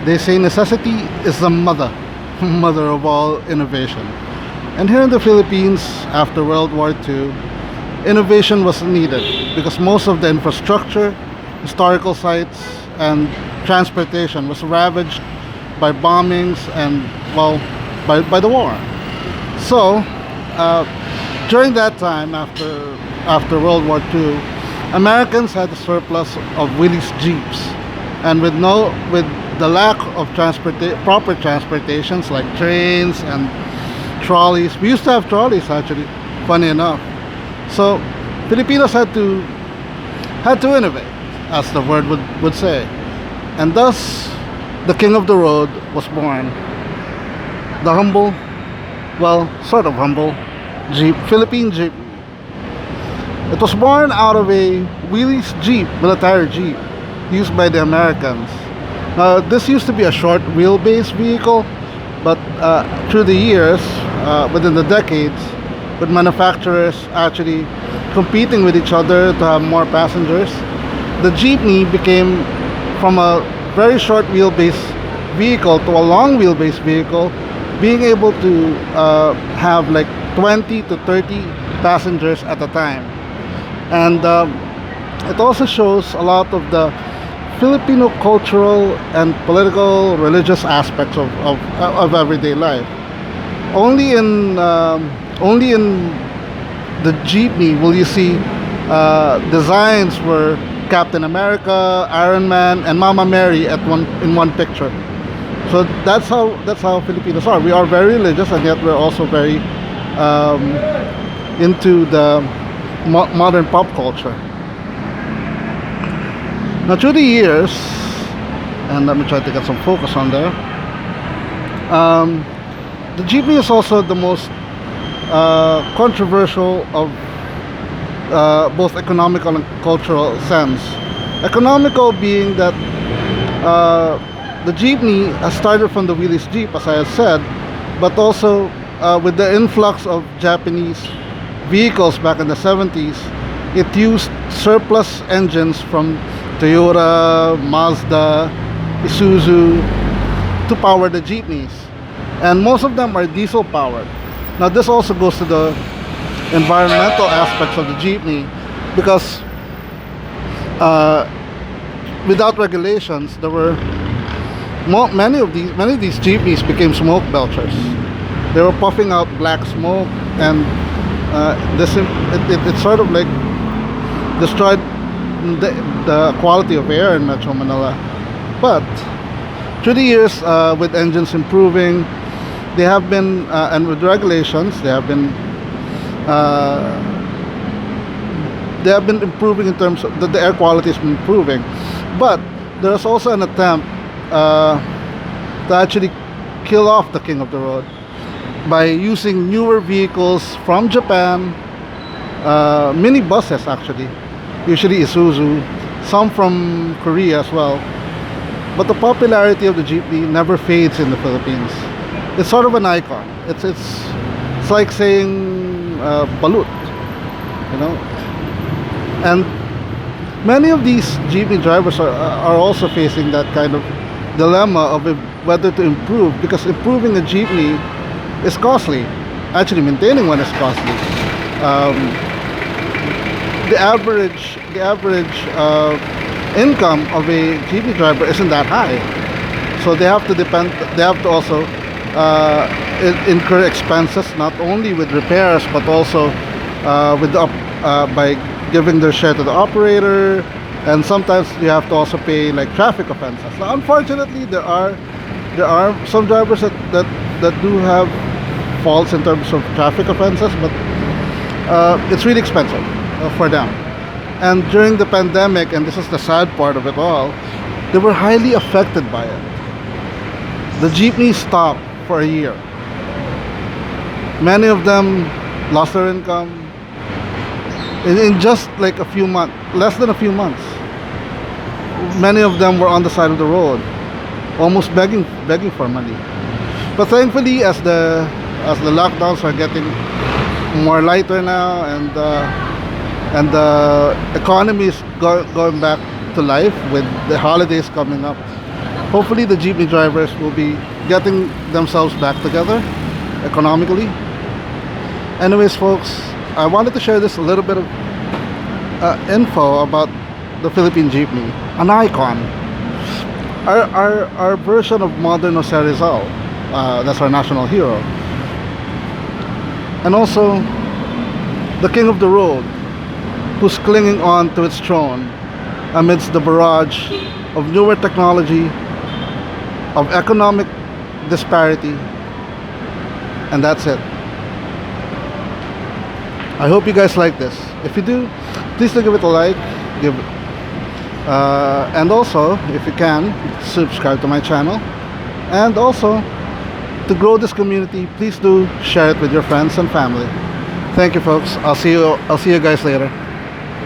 They say necessity is the mother, mother of all innovation. And here in the Philippines, after World War II, innovation was needed because most of the infrastructure, historical sites, and transportation was ravaged by bombings and, well, by the war. So, uh, during that time, after World War II, Americans had a surplus of Willys Jeeps, and with the lack of proper transportations like trains and trolleys. We used to have trolleys actually, funny enough. So Filipinos had to innovate, as the word would say. And thus the king of the road was born. The humble, well, sort of humble Philippine Jeep. It was born out of a Willys Jeep, military Jeep, used by the Americans. This used to be a short wheelbase vehicle, but through the years, within the decades, with manufacturers actually competing with each other to have more passengers, the Jeepney became from a very short wheelbase vehicle to a long wheelbase vehicle, being able to have like 20 to 30 passengers at a time. And it also shows a lot of the Filipino cultural and political, religious aspects of everyday life. Only in the Jeepney will you see designs where Captain America, Iron Man, and Mama Mary in one picture. So that's how Filipinos are. We are very religious, and yet we're also very into the modern pop culture. Now through the years, and let me try to get some focus on there. The Jeepney is also the most controversial of both economical and cultural sense. Economical being that the Jeepney has started from the Willys Jeep, as I have said, but also with the influx of Japanese vehicles back in the 70s, it used surplus engines from Toyota, Mazda, Isuzu to power the Jeepneys. And most of them are diesel powered. Now this also goes to the environmental aspects of the Jeepney, because without regulations, there were many of these Jeepneys became smoke belchers. They were puffing out black smoke, and it sort of like destroyed the quality of air in Metro Manila. But through the years, with engines improving, they have been and with regulations, they have been improving in terms of the air quality has been improving. But there is also an attempt to actually kill off the king of the road by using newer vehicles from Japan, mini buses actually, usually Isuzu, some from Korea as well. But the popularity of the Jeepney never fades in the Philippines. It's sort of an icon. It's like saying balut, you know. And many of these Jeepney drivers are also facing that kind of dilemma of whether to improve, because improving a Jeepney is costly. Actually, maintaining one is costly. The average income of a Jeepney driver isn't that high, so they have to also incur expenses not only with repairs but also by giving their share to the operator, and sometimes you have to also pay like traffic offenses. Now, unfortunately, there are some drivers that do have faults in terms of traffic offenses, but it's really expensive for them. And during the pandemic, and this is the sad part of it all, they were highly affected by it. The Jeepney stopped for a year. Many of them lost their income in just like a few months, less than a few months. Many of them were on the side of the road, almost begging for money. But thankfully, as the lockdowns are getting more lighter now, and the economy is going back to life with the holidays coming up, Hopefully the jeepney drivers will be getting themselves back together economically. Anyways, folks, I wanted to share this a little bit of info about the Philippine jeepney, an icon, our version of modern Jose Rizal. That's our national hero, and also the king of the road, who's clinging on to its throne amidst the barrage of newer technology, of economic disparity, and that's it. I hope you guys like this. If you do, please do give it a like, and also, if you can, subscribe to my channel. And also, to grow this community, please do share it with your friends and family. Thank you, folks. I'll see you guys later.